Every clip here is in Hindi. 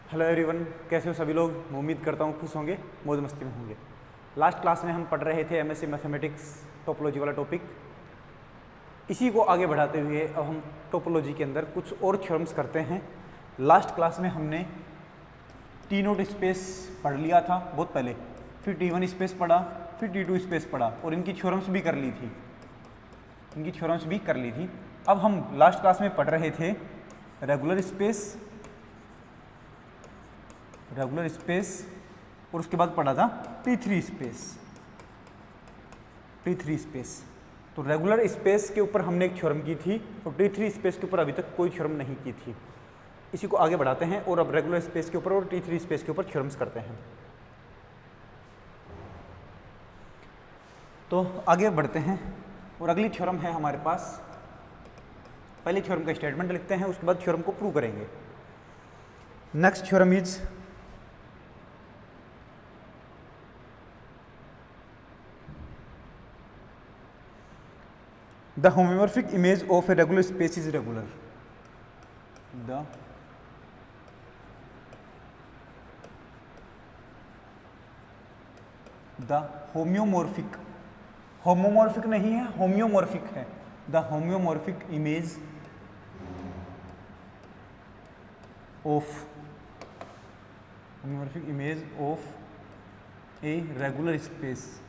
हेलो एवरीवन, कैसे हो सभी लोग। मैं उम्मीद करता हूँ खुश होंगे, मौज मस्ती में होंगे। लास्ट क्लास में हम पढ़ रहे थे एमएससी मैथमेटिक्स टोपोलॉजी वाला टॉपिक। इसी को आगे बढ़ाते हुए अब हम टोपोलॉजी के अंदर कुछ और थ्योरम्स करते हैं। लास्ट क्लास में हमने टी नोट स्पेस पढ़ लिया था बहुत पहले, फिर T1 स्पेस पढ़ा, फिर T2 स्पेस पढ़ा और इनकी थ्योरम्स भी कर ली थी। अब हम लास्ट क्लास में पढ़ रहे थे रेगुलर स्पेस और उसके बाद पढ़ा था T3 स्पेस। तो रेगुलर स्पेस के ऊपर हमने एक थ्योरम की थी और T3 स्पेस के ऊपर अभी तक कोई थ्योरम नहीं की थी। इसी को आगे बढ़ाते हैं और अब रेगुलर स्पेस के ऊपर और T3 स्पेस के ऊपर थ्योरम्स करते हैं। तो आगे बढ़ते हैं और अगली थ्योरम है हमारे पास। पहले थ्योरम का स्टेटमेंट लिखते हैं, उसके बाद थ्योरम को प्रूव करेंगे। Next theorem is the homeomorphic image of a regular space is regular. The homeomorphic नहीं है, होम्योमॉर्फिक है। The homeomorphic image of a regular space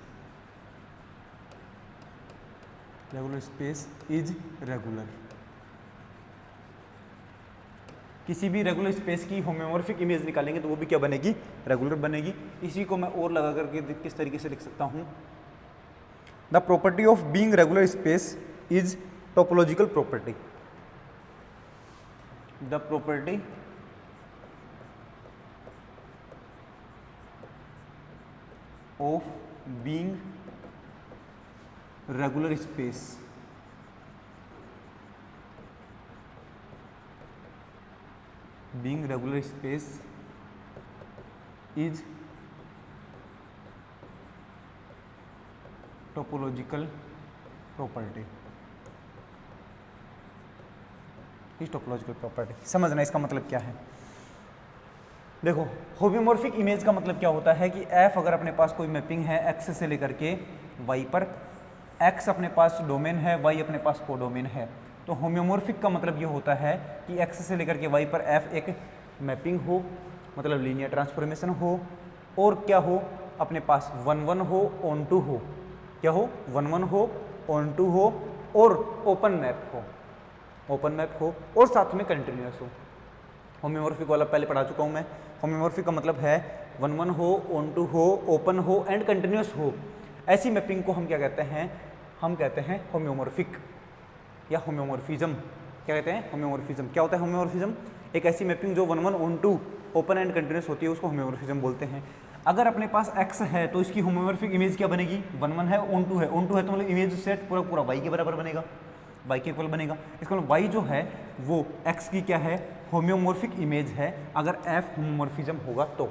is regular. किसी भी रेगुलर स्पेस की होम्योमॉर्फिक इमेज निकालेंगे तो वो भी क्या बनेगी, रेगुलर बनेगी। इसी को मैं और लगा करके किस तरीके से लिख सकता हूं, the property of being regular space is topological property. The property of being regular space is topological property. समझना इसका मतलब क्या है। देखो, होम्योमॉर्फिक इमेज का मतलब क्या होता है कि f अगर अपने पास कोई मैपिंग है x से लेकर के y पर, x अपने पास डोमेन है, y अपने पास कोडोमेन है, तो होम्योमॉर्फिक का मतलब ये होता है कि x से लेकर के y पर f एक मैपिंग हो, मतलब लीनियर ट्रांसफॉर्मेशन हो, और क्या हो, अपने पास 1 हो, ऑन टू हो। क्या हो, 1 हो, ऑन टू हो और ओपन मैप हो और साथ में कंटिन्यूअस हो। होम्योमॉर्फिक वाला पहले पढ़ा चुका हूँ मैं। होम्योमॉर्फिक का मतलब है 1 हो, ऑन टू हो, ओपन हो एंड कंटिन्यूअस हो। ऐसी मैपिंग को हम क्या कहते हैं, हम कहते हैं होम्योमॉर्फिक या होम्योमॉर्फिज्म। क्या कहते हैं, होम्योमॉर्फिज्म। क्या होता है होम्योमॉर्फिज्म? एक ऐसी मैपिंग जो 1 onto, open and continuous होती है, उसको होम्योमॉर्फिज्म बोलते हैं। अगर अपने पास x है तो इसकी होम्योमॉर्फिक इमेज क्या बनेगी, 1 है, ऑन टू है तो मतलब इमेज सेट पूरा y के बराबर बनेगा, y के इक्वल बनेगा। इसका मतलब y जो है वो x की क्या है, होम्योमॉर्फिक इमेज है। अगर f होमोमॉर्फिज्म होगा तो,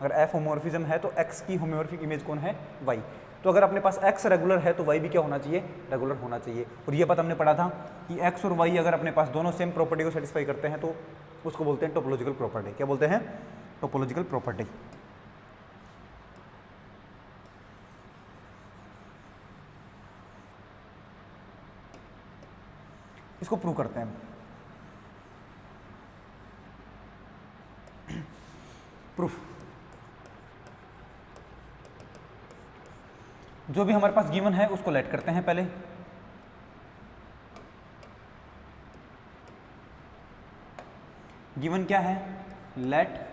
अगर f होमोमॉर्फिज्म है तो x की होम्योमॉर्फिक इमेज कौन है, y। तो अगर अपने पास x रेगुलर है तो y भी क्या होना चाहिए, रेगुलर होना चाहिए। और ये बात हमने पढ़ा था कि x और y अगर अपने पास दोनों सेम प्रॉपर्टी को सेटिस्फाई करते हैं तो उसको बोलते हैं टोपोलॉजिकल प्रॉपर्टी। क्या बोलते हैं, टोपोलॉजिकल प्रॉपर्टी। इसको प्रूव करते हैं। प्रूफ, जो भी हमारे पास गिवन है उसको लेट करते हैं पहले। गिवन क्या है, let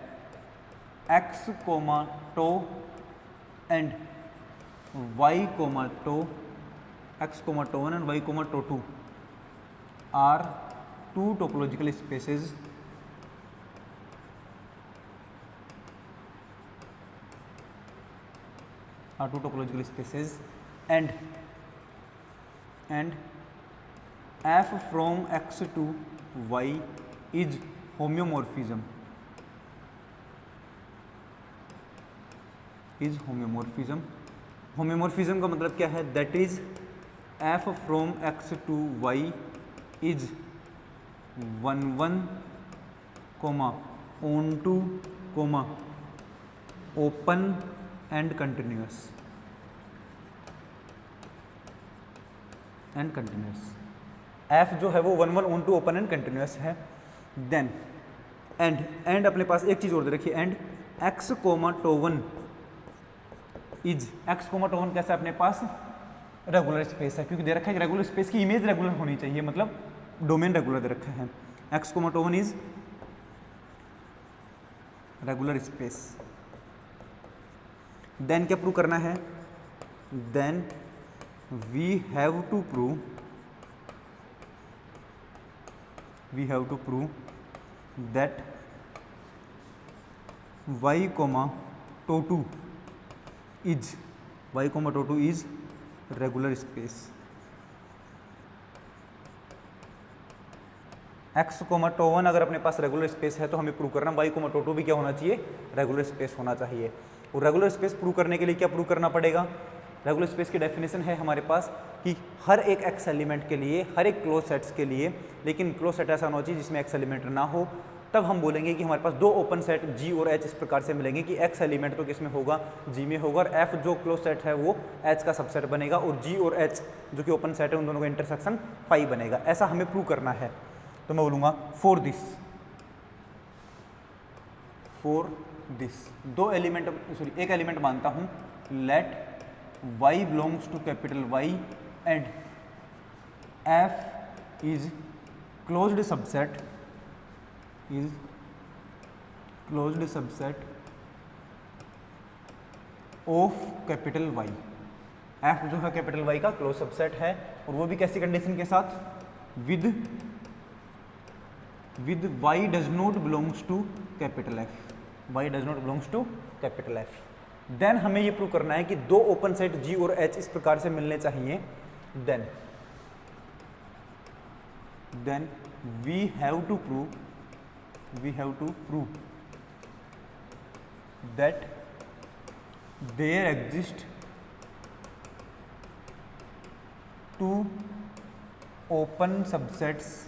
x comma tau and y comma tau, x comma tau 1 and y comma tau 2 are two topological spaces and f from x to y is homeomorphism. Homeomorphism का मतलब क्या है, that is f from x to y is 1 1, onto comma open and continuous f जो है वो 1 1 onto open and continuous है। देन एंड अपने पास एक चीज और दे रखी है, and x comma tau one is, x comma tau one कैसा है अपने पास, रेगुलर स्पेस है, क्योंकि दे रखा है कि रेगुलर स्पेस की इमेज रेगुलर होनी चाहिए, मतलब डोमेन रेगुलर दे रखा है। X comma tau one is regular space. Then क्या प्रूव करना है, then we have to prove that y comma tau two is regular space. X comma tau one अगर अपने पास रेगुलर स्पेस है तो हमें प्रूव करना y कोमा टोटू भी क्या होना चाहिए, रेगुलर स्पेस होना चाहिए। और रेगुलर स्पेस प्रूव करने के लिए क्या प्रूव करना पड़ेगा, रेगुलर स्पेस की डेफिनेशन है हमारे पास कि हर एक एक्स एलिमेंट के लिए, हर एक क्लोज सेट्स के लिए, लेकिन क्लोज सेट ऐसा होना चाहिए जिसमें एक्स एलिमेंट ना हो, तब हम बोलेंगे कि हमारे पास दो ओपन सेट जी और एच इस प्रकार से मिलेंगे कि एक्स एलिमेंट तो किस में होगा, जी में होगा, और एफ जो क्लोज सेट है वो एच का सबसेट बनेगा, और जी और एच जो कि ओपन सेट है उन दोनों का इंटरसेक्शन फाई बनेगा। ऐसा हमें प्रूव करना है। तो मैं बोलूँगा फॉर दिस दो एलिमेंट, सॉरी एक एलिमेंट मानता हूँ, late y belongs to capital Y and f is closed subset of capital Y। f जो है कैपिटल Y का क्लोज सबसेट है, और वो भी कैसी कंडीशन के साथ, with y does not belongs to capital F, then हमें ये प्रूव करना है कि दो ओपन सेट G और H इस प्रकार से मिलने चाहिए। Then we have to prove that there exist two open subsets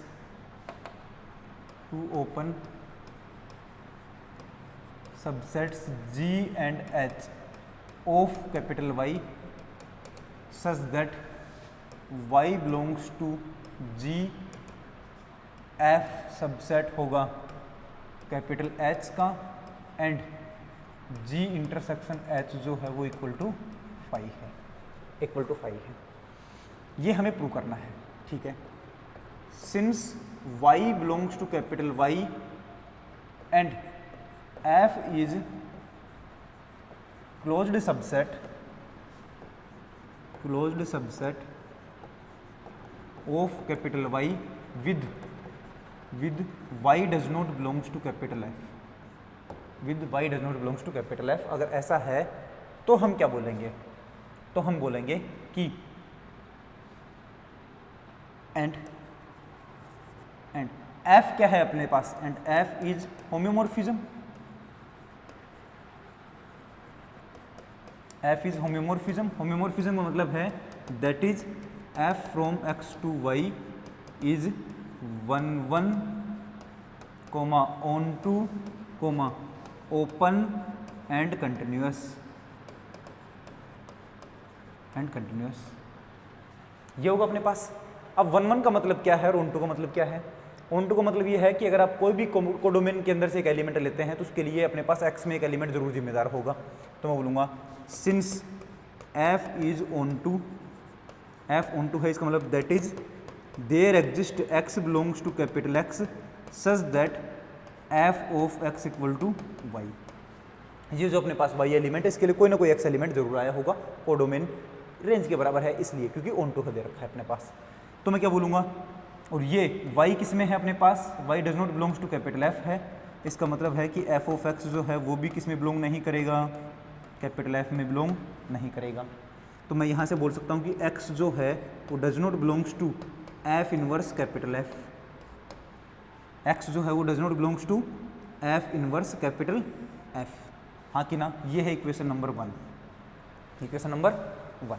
G and H of capital Y such that Y belongs to G, F subset होगा कैपिटल H का, एंड G इंटरसेक्शन H जो है वो इक्वल टू 5 है, ये हमें प्रूव करना है। ठीक है, since Y belongs to capital Y and F is closed subset of capital Y with Y does not belongs to capital F, अगर ऐसा है तो हम क्या बोलेंगे, तो हम बोलेंगे कि एंड F क्या है अपने पास, and F is homeomorphism, homeomorphism का मतलब है that is F from X to Y is 1 1 onto open and continuous ये होगा अपने पास। अब 1 1 का मतलब क्या है और ऑन टू का मतलब क्या है, ऑन टू का मतलब ये है कि अगर आप कोई भी कोडोमेन के अंदर से एक एलिमेंट लेते हैं तो उसके लिए अपने पास X में एक एलिमेंट जरूर जिम्मेदार होगा। तो मैं बोलूँगा since F is onto, F onto है, इसका मतलब that is there exist X belongs to capital X such that F of X equal to Y। ये जो अपने पास Y एलिमेंट है इसके लिए कोई ना कोई X एलिमेंट जरूर आया होगा, कोडोमेन रेंज के बराबर है इसलिए, क्योंकि ऑन टू दे रखा है अपने पास। तो मैं क्या बोलूँगा, और ये y किस में है अपने पास, y does not belongs to capital F है, इसका मतलब है कि f ऑफ x जो है वो भी किस में बिलोंग नहीं करेगा, कैपिटल F में बिलोंग नहीं करेगा। तो मैं यहाँ से बोल सकता हूँ कि x जो है वो does not belongs to f inverse capital F, x जो है वो does not belongs to f inverse capital F। हाँ कि ना, ये है इक्वेशन नंबर 1, इक्वेशन नंबर 1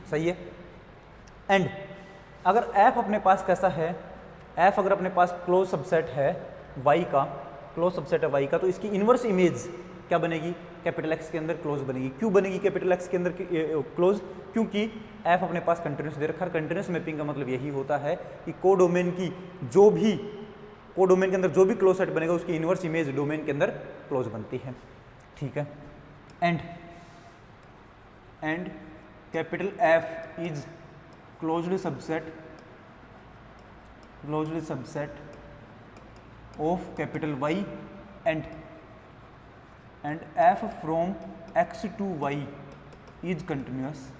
सही है। एंड अगर f अपने पास कैसा है, f अगर अपने पास क्लोज सबसेट है y का, क्लोज सबसेट है वाई का, तो इसकी इनवर्स इमेज क्या बनेगी, कैपिटल एक्स के अंदर क्लोज बनेगी। क्यों बनेगी कैपिटल एक्स के अंदर क्लोज, क्योंकि एफ अपने पास कंटिन्यूस दे रखा है। कंटिन्यूस मैपिंग का मतलब यही होता है कि कोडोमेन की कोडोमेन के अंदर जो भी क्लोज सेट बनेगा उसकी इनवर्स इमेज डोमेन के अंदर क्लोज बनती है। ठीक है, and capital F is closed subset of capital Y and f from x to y is continuous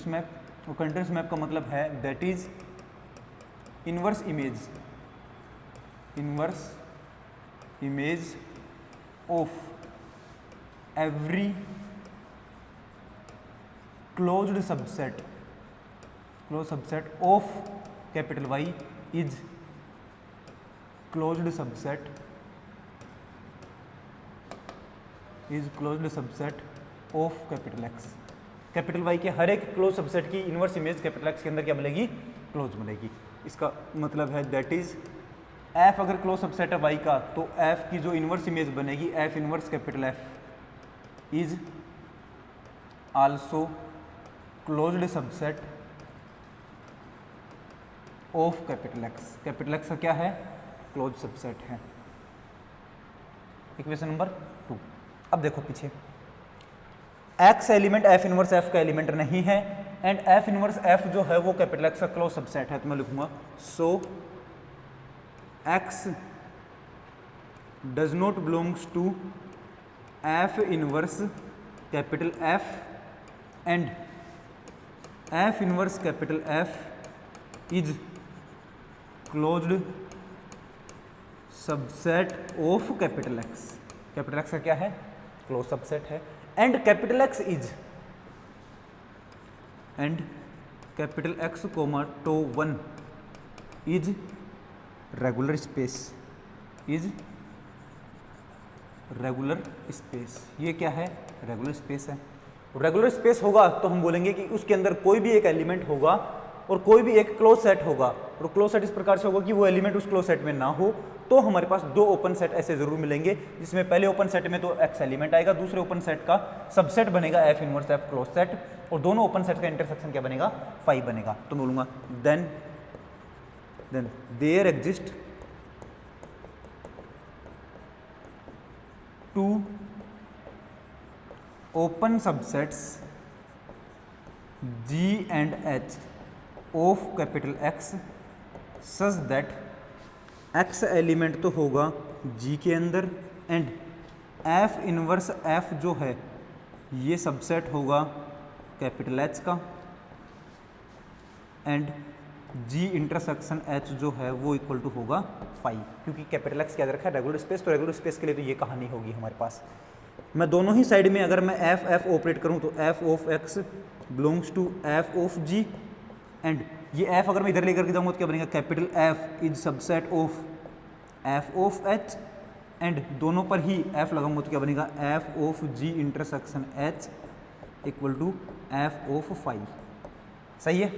map. तो कंटिन्यूस मैप का मतलब है that is inverse image of every closed subset of capital Y is closed subset of capital X। Capital Y के हर एक क्लोज सबसेट की इनवर्स इमेज कैपिटल X के अंदर क्या मिलेगी, क्लोज मिलेगी। इसका मतलब है दैट इज F अगर क्लोज सबसेट है Y का, तो F की जो इनवर्स इमेज बनेगी F inverse capital F is also closed subset of capital X. Capital X का क्या है, क्लोज सबसेट है। Equation number 2। अब देखो पीछे, x element F inverse F का एलिमेंट नहीं है एंड एफ इनवर्स एफ जो है वो कैपिटल एक्स का क्लोज सबसेट है। तो मैं लिखूंगा सो X does not belongs to F inverse capital F and F inverse capital F is closed subset of capital X. Capital X का क्या है, क्लोज सबसेट है। And capital X comma tau 1 is regular space. ये क्या है, रेगुलर स्पेस है। रेगुलर स्पेस होगा तो हम बोलेंगे कि उसके अंदर कोई भी एक एलिमेंट होगा और कोई भी एक क्लोज सेट होगा, और क्लोज सेट इस प्रकार से होगा कि वो एलिमेंट उस क्लोज सेट में ना हो। तो हमारे पास दो ओपन सेट ऐसे जरूर मिलेंगे, जिसमें पहले ओपन सेट में तो एक्स एलिमेंट आएगा, दूसरे ओपन सेट का सबसेट बनेगा F inverse F close set, और दोनों ओपन सेट का इंटरसेक्शन क्या बनेगा, 5 बनेगा। तो मैं बोलूंगा then there exist 2 open subsets G and H of capital X such that X element तो होगा G के अंदर एंड एफ इनवर्स एफ जो है ये सबसेट होगा कैपिटल H का एंड G इंटरसेक्शन H जो है वो इक्वल टू होगा 5, क्योंकि कैपिटल एक्स क्या दे रखा है, रेगुलर स्पेस। तो रेगुलर स्पेस के लिए तो ये कहानी होगी हमारे पास। मैं दोनों ही साइड में अगर मैं एफ एफ ऑपरेट करूं तो F of X belongs to F of G and ये एफ अगर मैं इधर लेकर के जाऊंगा तो क्या बनेगा, capital F is subset of F of H and दोनों पर ही एफ लगाऊंगा तो क्या बनेगा, F of G intersection H equal to F of 5। सही है।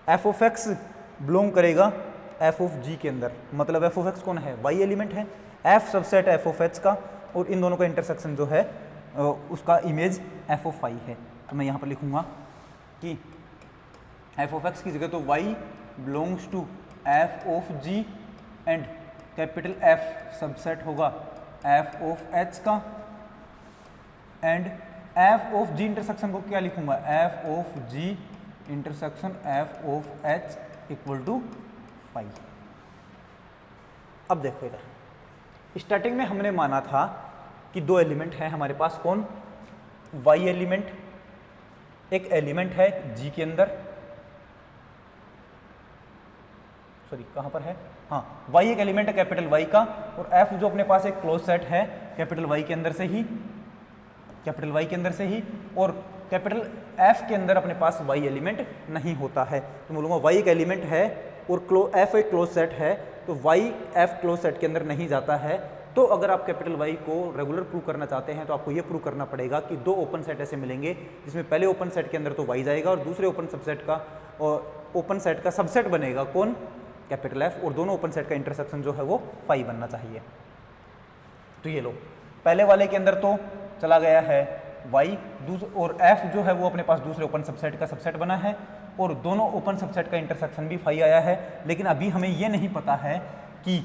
एफ ऑफ एक्स बिलोंग करेगा एफ ऑफ जी के अंदर, मतलब एफ ऑफ एक्स कौन है, वाई एलिमेंट है, F subset F of H का, और इन दोनों का इंटरसेक्शन जो है उसका इमेज एफ ऑफ 5 है। तो मैं यहाँ पर लिखूंगा कि एफ ऑफ एक्स की जगह तो Y belongs to F of G and capital F subset होगा एफ ऑफ एच का and F of G intersection को क्या लिखूंगा, F of G intersection F of H equal to 5। अब देखो इधर स्टार्टिंग में हमने माना था कि दो एलिमेंट हैं हमारे पास, कौन, वाई एलिमेंट, एक एलिमेंट है जी के अंदर, सॉरी कहां पर है, हाँ वाई एक एलिमेंट है कैपिटल वाई का, और एफ जो अपने पास एक क्लोज सेट है कैपिटल वाई के अंदर से ही, कैपिटल वाई के अंदर से ही, और कैपिटल एफ के अंदर अपने पास वाई एलिमेंट नहीं होता है। तो बोलूँगा वाई एक एलिमेंट है और एफ एक क्लोज सेट है, तो वाई एफ क्लोज सेट के अंदर नहीं जाता है। तो अगर आप कैपिटल वाई को रेगुलर प्रूव करना चाहते हैं तो आपको ये प्रूव करना पड़ेगा कि दो ओपन सेट ऐसे मिलेंगे जिसमें पहले ओपन सेट के अंदर तो वाई जाएगा और दूसरे ओपन सेट का सबसेट बनेगा कौन, कैपिटल एफ, और दोनों ओपन सेट का इंटरसेक्शन जो है वो फाई बनना चाहिए। तो ये लो, पहले वाले के अंदर तो चला गया है वाई, और एफ जो है वो अपने पास दूसरे ओपन सबसेट का सबसेट बना है, और दोनों ओपन सबसेट का इंटरसेक्शन भी फाई आया है। लेकिन अभी हमें ये नहीं पता है कि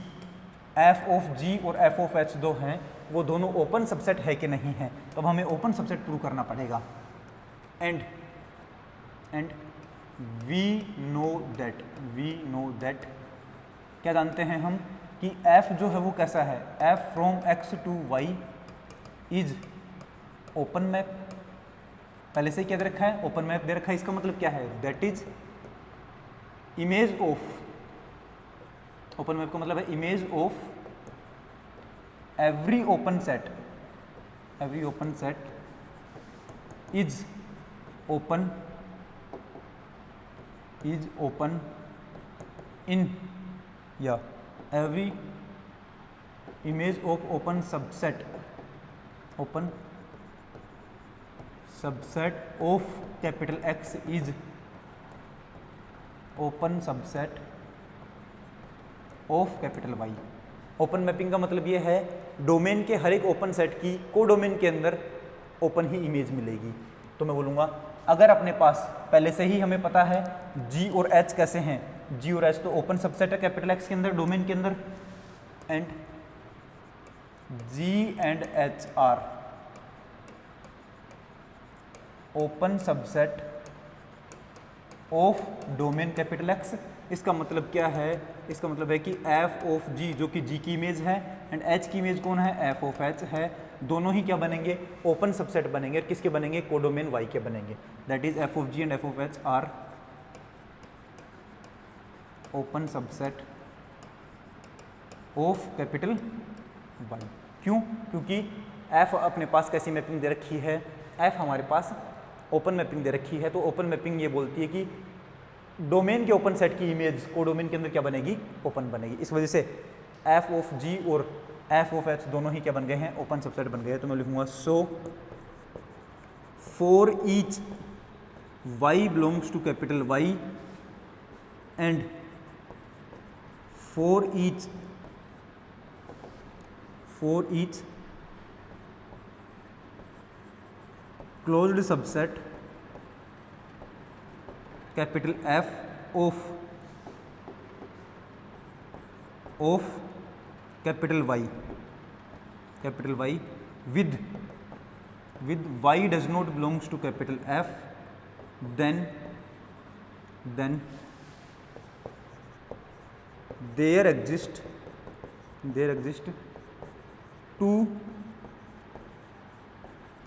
एफ ऑफ जी और एफ ऑफ एच दो हैं वो दोनों ओपन सबसेट है कि नहीं है, तो अब हमें ओपन सबसेट प्रूव करना पड़ेगा। एंड वी नो दैट क्या जानते हैं हम कि f जो है वो कैसा है, f from x to y is open map, पहले से ही क्या दे रखा है, ओपन मैप दे रखा है। इसका मतलब क्या है, that is image of, open map का मतलब है image of every open set is open in, या every image of open subset of capital X is open subset of capital Y। Open mapping का मतलब ये है डोमेन के हर एक ओपन सेट की को डोमेन के अंदर ओपन ही इमेज मिलेगी। तो मैं बोलूँगा अगर अपने पास पहले से ही हमें पता है G और H कैसे हैं, G और H तो ओपन सबसेट है कैपिटल X के अंदर डोमेन के अंदर, and G and H are open subset of domain capital X। इसका मतलब क्या है, इसका मतलब है कि f ऑफ g जो कि g की इमेज है एंड h की इमेज कौन है, f ऑफ h है, दोनों ही क्या बनेंगे, ओपन सबसेट बनेंगे। और किसके बनेंगे, कोडोमेन y के बनेंगे। That is f of g and f of h are open subset of capital y। क्यों, क्योंकि f अपने पास कैसी मैपिंग दे रखी है, f हमारे पास ओपन मैपिंग दे रखी है। तो ओपन मैपिंग ये बोलती है कि डोमेन के ओपन सेट की इमेज कोडोमेन के अंदर क्या बनेगी, ओपन बनेगी। इस वजह से f ऑफ g और f ऑफ h दोनों ही क्या बन गए हैं, ओपन सबसेट बन गए हैं। तो मैं लिखूंगा so for each y belongs to capital Y and for each closed subset capital F of capital Y with y does not belongs to capital F, then there exist two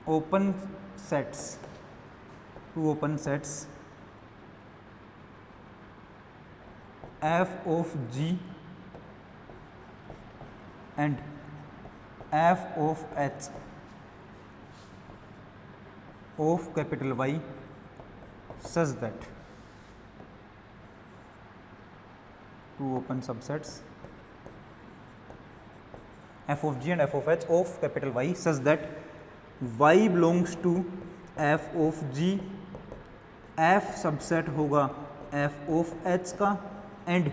open sets f of g and f of h of capital Y such that two open subsets f of g and f of h of capital Y such that y belongs to f of g, f subset होगा f of h का and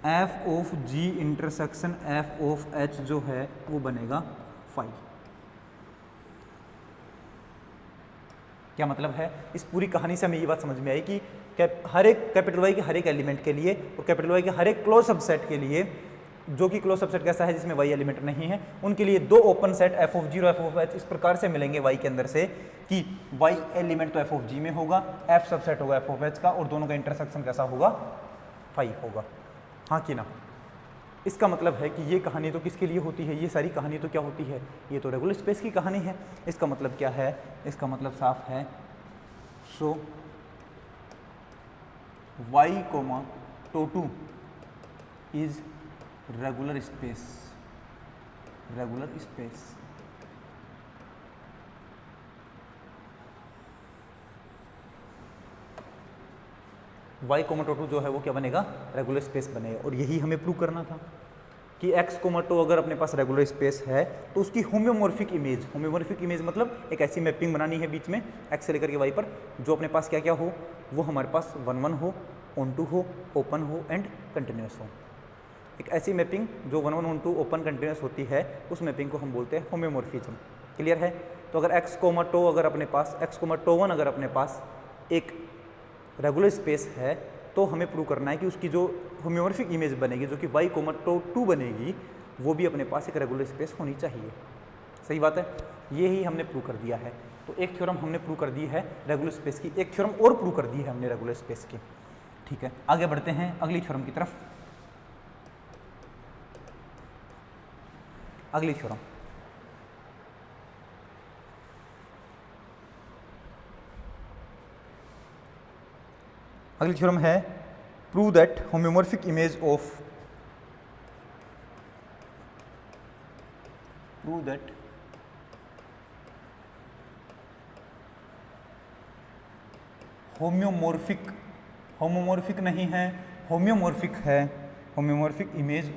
f of g intersection f of h जो है वो बनेगा फाई। क्या मतलब है, इस पूरी कहानी से हमें ये बात समझ में आई कि हर एक कैपिटल वाई के हर एक एलिमेंट के लिए और कैपिटल वाई के हर एक क्लोज सबसेट के लिए, जो कि क्लोज सबसेट कैसा है जिसमें वाई एलिमेंट नहीं है, उनके लिए दो ओपन सेट एफ ऑफ जी और एफ ऑफ एच इस प्रकार से मिलेंगे वाई के अंदर से कि वाई एलिमेंट तो एफ ऑफ जी में होगा, एफ सबसेट होगा एफ ऑफ एच का, और दोनों का इंटरसेक्शन कैसा होगा, फाई होगा। हाँ कि ना। इसका मतलब है कि ये कहानी तो किसके लिए होती है, ये सारी कहानी तो क्या होती है, ये तो रेगुलर स्पेस की कहानी है। इसका मतलब क्या है, इसका मतलब साफ है, so y comma tau two is regular space, y comma tau two जो है वो क्या बनेगा, रेगुलर स्पेस बनेगा। और यही हमें प्रूव करना था कि x कोमा टो अगर अपने पास रेगुलर स्पेस है तो उसकी होम्योमॉर्फिक इमेज मतलब एक ऐसी मैपिंग बनानी है बीच में x से लेकर के y पर जो अपने पास क्या क्या हो, वो हमारे पास 1 1 हो, ऑन टू हो, ओपन हो एंड कंटिन्यूस हो। एक ऐसी मैपिंग जो 1 1 ऑन टू ओपन कंटिन्यूस होती है उस मैपिंग को हम बोलते हैं होम्योमॉर्फिज्म। क्लियर है? तो अगर x, टो अगर अपने पास x, टो 1 अगर अपने पास एक रेगुलर स्पेस है तो हमें प्रूव करना है कि उसकी जो होम्योमॉर्फिक इमेज बनेगी जो कि y, टो 2 बनेगी वो भी अपने पास एक रेगुलर स्पेस होनी चाहिए। सही बात है? ये ही हमने प्रूव कर दिया है। तो एक थ्योरम हमने प्रूव कर दी है रेगुलर स्पेस की, एक थ्योरम और प्रूव कर दी है हमने रेगुलर स्पेस की। ठीक है, आगे बढ़ते हैं अगली थ्योरम की तरफ। अगली थ्योरम, अगली थ्योरम है prove that homeomorphic image of homeomorphic नहीं है, होम्योमॉर्फिक है, homeomorphic image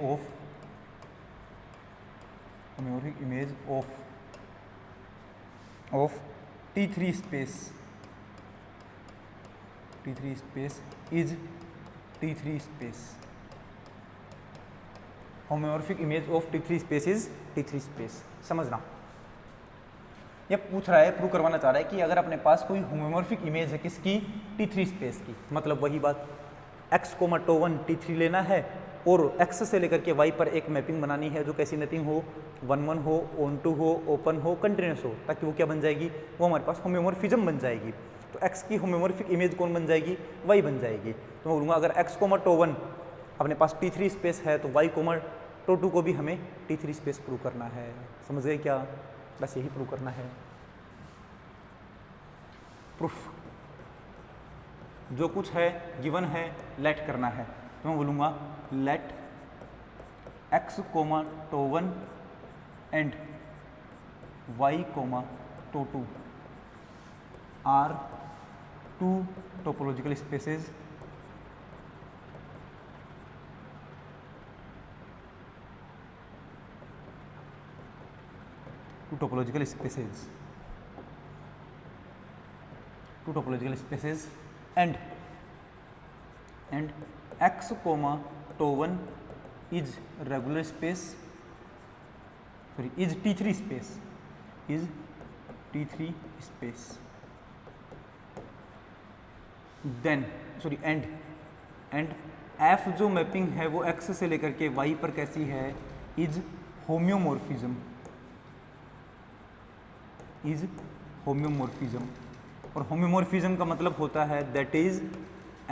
of T3 space is T3 space. Homeomorphic image of T3 space is T3 space. समझना, ये पूछ रहा है, प्रूव करवाना चाह रहा है कि अगर अपने पास कोई होम्योमॉर्फिक इमेज है किसकी, T3 स्पेस की, मतलब वही बात x, टो 1 T3 लेना है और x से लेकर के y पर एक मैपिंग बनानी है जो कैसी मैपिंग हो, 1 1 हो, ऑन टू हो, ओपन हो, कंटिन्यूस हो, ताकि वो क्या बन जाएगी, वो हमारे पास होम्योमॉर्फिज्म बन जाएगी। तो x की होम्योमॉर्फिक इमेज कौन बन जाएगी, y बन जाएगी। तो मैं बोलूँगा अगर x, टो 1 अपने पास T3 स्पेस है तो y, टो 2 को भी हमें T3 स्पेस प्रूव करना है। समझ गए क्या? बस यही प्रूव करना है। प्रूफ जो कुछ है गिवन है लेट करना है, तो मैं बोलूँगा let x, tau 1 and y, tau 2 are two topological spaces two topological spaces and x, tau 1 is regular space, sorry, is T3 space, then sorry and f जो मैपिंग है वो x से लेकर के y पर कैसी है, is होम्योमॉर्फिज्म, और होम्योमॉर्फिज्म का मतलब होता है that is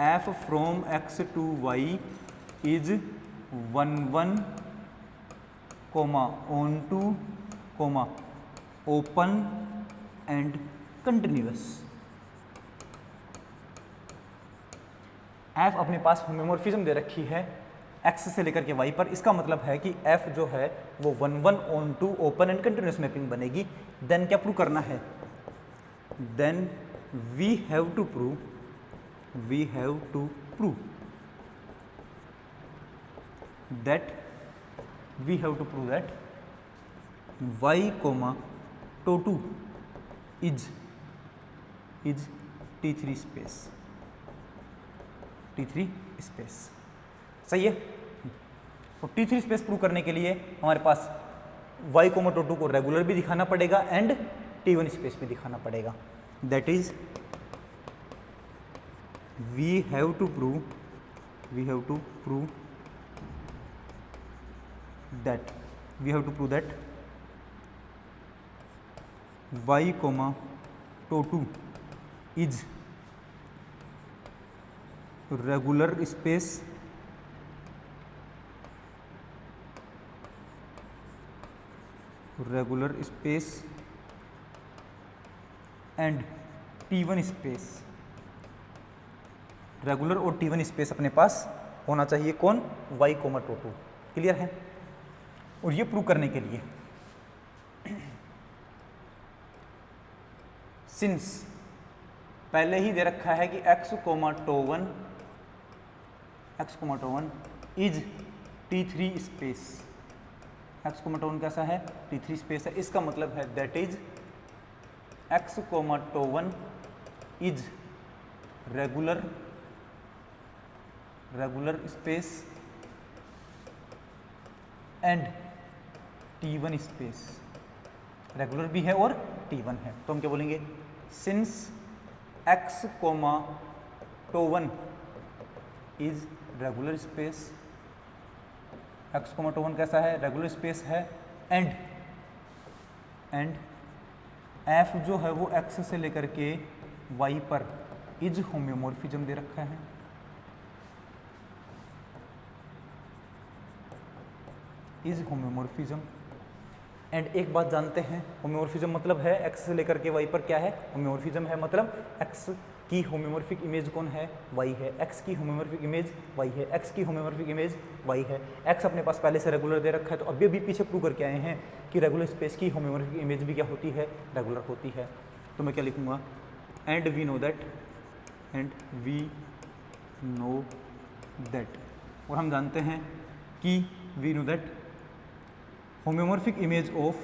f from x to y is 1 1, onto, open and continuous. f अपने पास होम्योमॉर्फिज्म दे रखी है x से लेकर के y पर, इसका मतलब है कि f जो है वो 1 1, onto, open and continuous mapping बनेगी। देन क्या प्रूव करना है, then we have to prove that y, tau 2 is T3 space, सही है। तो T3 स्पेस प्रूव करने के लिए हमारे पास y, टो 2 को रेगुलर भी दिखाना पड़ेगा एंड T1 स्पेस भी दिखाना पड़ेगा। That is we have to prove that y, tau 2 is regular space and T1 space, रेगुलर और T1 स्पेस अपने पास होना चाहिए कौन, y, टो 2। क्लियर है? और ये प्रूव करने के लिए सिंस पहले ही दे रखा है कि x, tau 1 is T3 space, x, tau 1 कैसा है, T3 स्पेस है। इसका मतलब है that is x, tau 1 is regular regular space and T1 space, regular भी है और T1 है, तो हम क्या बोलेंगे, since x comma tau one is regular space, x comma tau one कैसा है, रेगुलर स्पेस है, एंड f जो है वो x से लेकर के y पर इज होम्योमॉर्फिज्म दे रखा है, इज होम्योमॉर्फिज्म। एंड एक बात जानते हैं, होम्योमॉर्फिज्म मतलब है x से लेकर के y पर क्या है, होम्योमॉर्फिज्म है, मतलब x की होम्योमॉर्फिक इमेज कौन है, y है, x की होम्योमॉर्फिक इमेज y है, x की होम्योमॉर्फिक इमेज y है। x अपने पास पहले से रेगुलर दे रखा है, तो अभी पीछे प्रूव करके आए हैं कि रेगुलर स्पेस की होम्योमॉर्फिक इमेज भी क्या होती है, रेगुलर होती है। तो मैं क्या लिखूंगा, एंड वी नो दैट, और हम जानते हैं कि we know that homeomorphic image of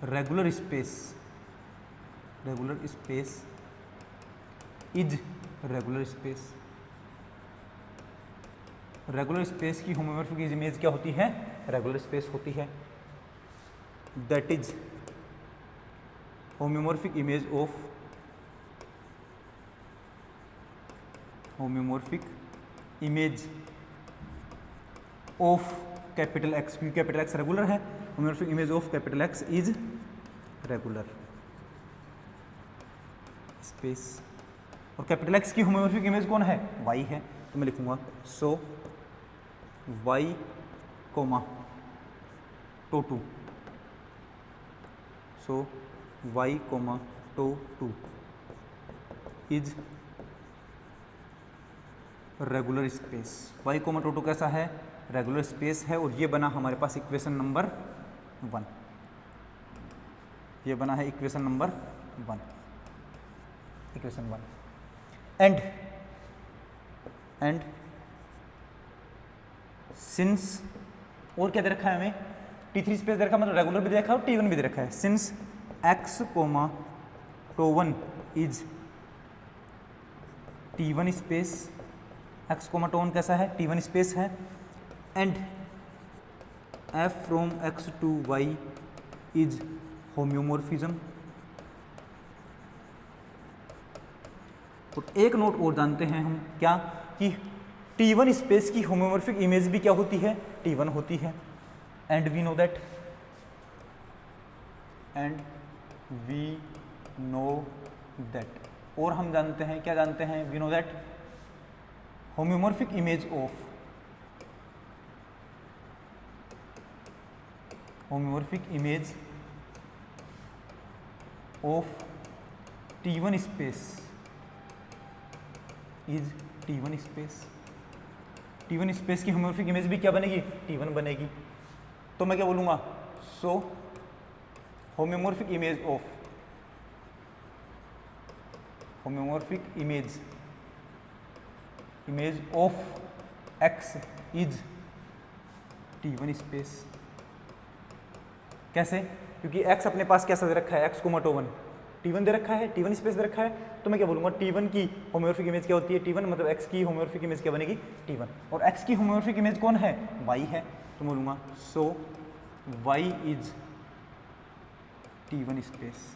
regular space is regular space, regular space की होम्योमॉर्फिक इमेज क्या होती है, रेगुलर स्पेस होती है। That is homeomorphic image of capital X, क्योंकि कैपिटल एक्स रेगुलर है, homeomorphic image of capital X is regular space, और कैपिटल एक्स की होम्योमॉर्फिक इमेज कौन है, वाई है, तो मैं लिखूंगा so y comma tau two, so y comma tau two is regular space, y comma tau two कैसा है, रेगुलर स्पेस है, और ये बना हमारे पास इक्वेशन नंबर 1, ये बना है equation number 1, equation 1। And since, और क्या दे रखा है हमें, T3 स्पेस दे रखा है, मतलब रेगुलर भी दे रखा है और T1 भी दे रखा है। Since x comma tau one is T1 space, x comma tau one कैसा है, T1 स्पेस है, and f from x to y is homeomorphism. तो एक नोट और जानते हैं हम, क्या, कि T1 स्पेस की होम्योमॉर्फिक इमेज भी क्या होती है, T1 होती है। एंड वी नो दैट, और हम जानते हैं, क्या जानते हैं, we know that homeomorphic image of T1 space is T1 space, T1 space की होम्योमॉर्फिक इमेज भी क्या बनेगी, T1 बनेगी। तो मैं क्या बोलूँगा, so homeomorphic image of x is T1 space. कैसे, क्योंकि x अपने पास कैसा दे रखा है, x कोमा टो1, T1 दे रखा है, T1 स्पेस दे रखा है, तो मैं क्या बोलूँगा, T1 की होम्योमॉर्फिक इमेज क्या होती है, T1, मतलब x की होम्योमॉर्फिक इमेज क्या बनेगी, T1, और x की होम्योमॉर्फिक इमेज कौन है, y है, तो मैं बोलूँगा सो y is T1 space,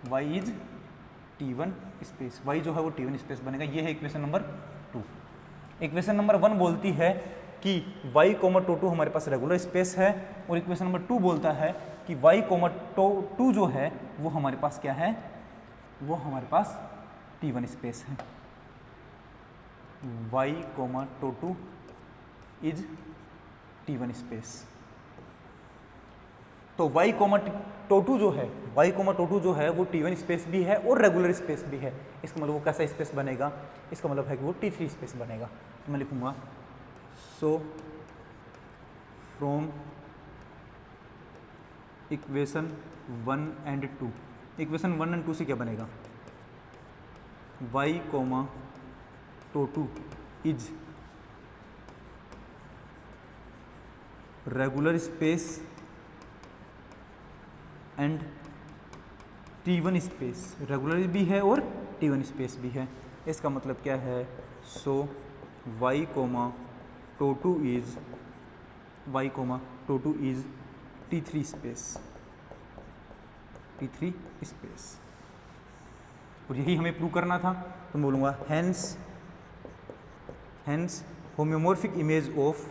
y is T1 space, y जो है वो T1 स्पेस बनेगा। ये है इक्वेशन नंबर 2। इक्वेशन नंबर 1 बोलती है कि y कोमा टो2 हमारे पास रेगुलर स्पेस है, और इक्वेशन नंबर 2 बोलता है कि y कोमा टो2 जो है वो हमारे पास क्या है, वो हमारे पास T1 स्पेस है। y comma tau two is T1 space. तो y कोमा टो2 जो है, y कोमा टो2 जो है वो T1 स्पेस भी है और रेगुलर स्पेस भी है। इसका मतलब वो कैसा स्पेस बनेगा, इसका मतलब है कि वो T3 स्पेस बनेगा। तो मैं लिखूंगा so from equation 1 and 2, equation 1 and 2 से क्या बनेगा, y comma tau two is regular space and T1 space, regular भी है और T1 स्पेस भी है। इसका मतलब क्या है? So y tau two is T3 space, T3 space. और यही हमें प्रूव करना था, तो मैं बोलूँगा hence homeomorphic image of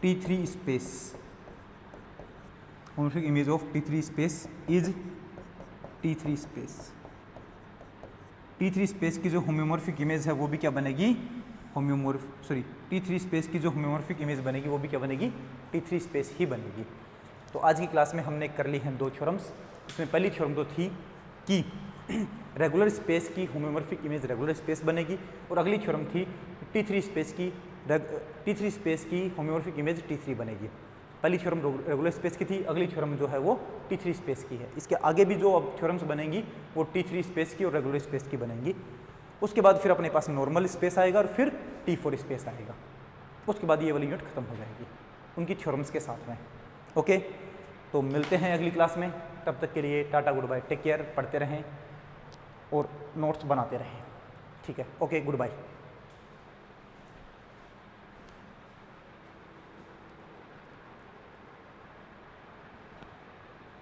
T3 space, homeomorphic image of T3 space is T3 space. T3 space की जो होम्योमॉर्फिक इमेज है वो भी क्या बनेगी? T3 स्पेस की जो होम्योमॉर्फिक इमेज बनेगी वो भी क्या बनेगी? T3 स्पेस ही बनेगी। तो आज की क्लास में हमने कर ली हैं 2 थ्योरम्स। इसमें पहली थ्योरम तो थी कि रेगुलर स्पेस की होम्योमॉर्फिक इमेज रेगुलर स्पेस बनेगी, और अगली थ्योरम थी T3 स्पेस की होम्योमॉर्फिक इमेज T3 बनेगी। पहली थ्योरम रेगुलर स्पेस की थी, अगली थ्योरम जो है वो T3 स्पेस की है। इसके आगे भी जो अब थ्योरम्स बनेंगी वो T3 स्पेस की और रेगुलर स्पेस की बनेंगी। उसके बाद फिर अपने पास नॉर्मल स्पेस आएगा और फिर T4 स्पेस आएगा। उसके बाद ये वाली यूनिट खत्म हो जाएगी उनकी थ्योरम्स के साथ में। ओके, तो मिलते हैं अगली क्लास में। तब तक के लिए टाटा, गुड बाय, टेक केयर, पढ़ते रहें और नोट्स बनाते रहें। ठीक है, ओके, गुड बाय।